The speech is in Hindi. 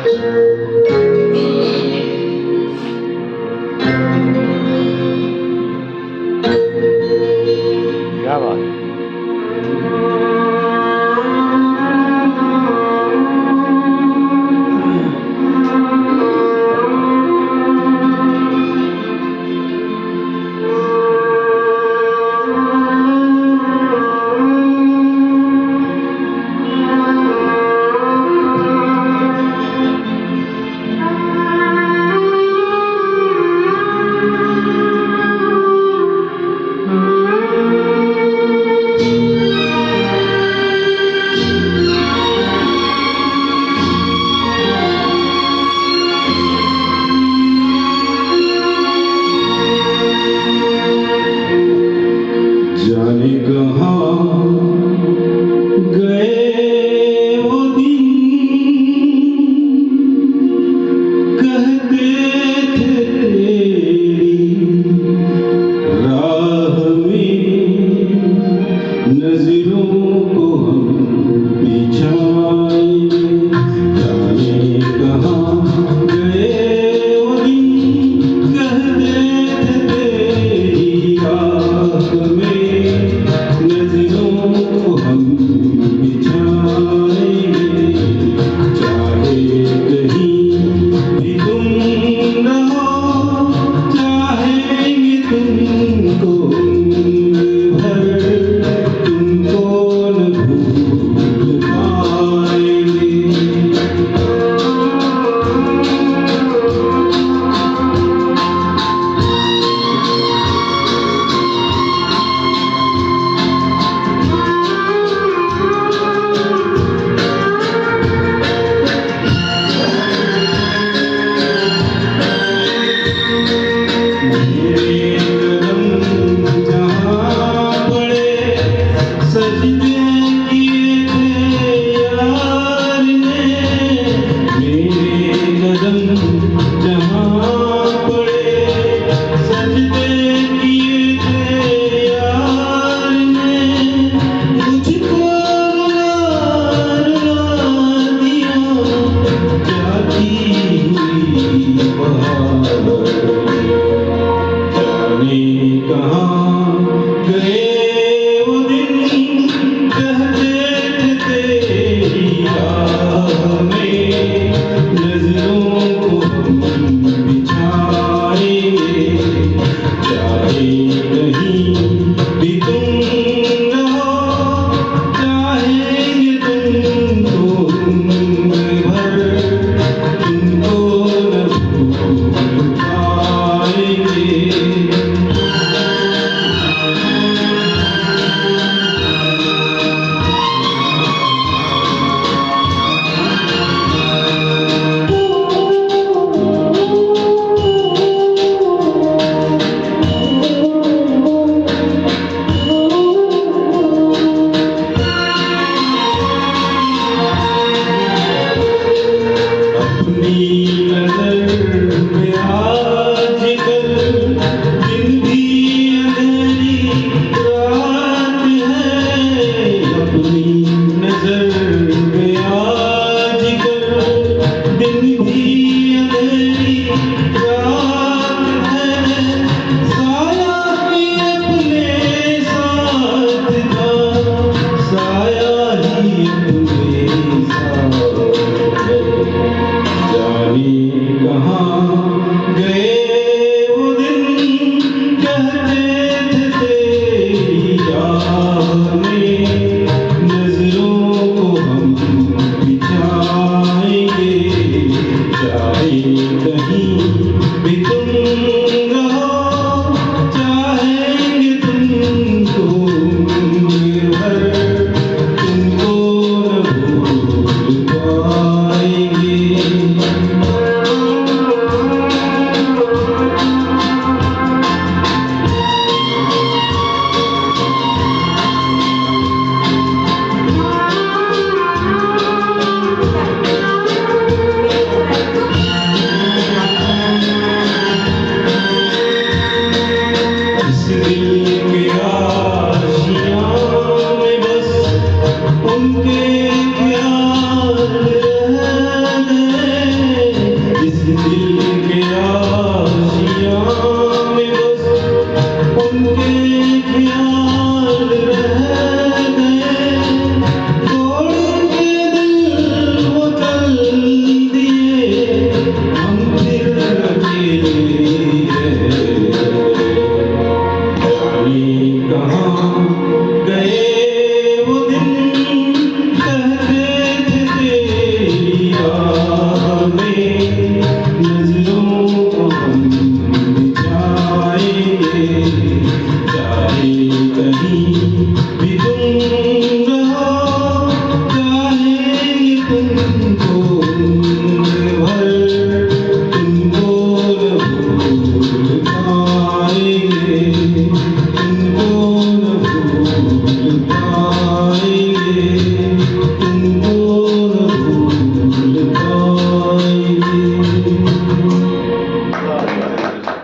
क्या बात है। जाने कहाँ गए वो दिन, कहते थे तेरी राह में नजरों को हम बिछाएंगे। जाने कहाँ गए वो दिन, कहते थे तेरी राह में नजरों को हम बिछाएंगे। चाहे कहीं भी तुम न हो, चाहेंगे तुमको उम्र भर, तुमको न भूल पाएंगे। मेरे कदम जहाँ पड़े, सजदे किए थे यार ने। मेरे कदम जहाँ पड़े, सजदे किए थे यार ने। मुझको रुला दिया जाती हुई बहार। जाने कहाँ गए वो दिन, कहते थे तेरी राह में नजरों को हम बिछाएंगे। चाहे कहीं भी तुम न हो, चाहेंगे तुमको उम्र भर, तुमको न भूल पाएंगे। अपनी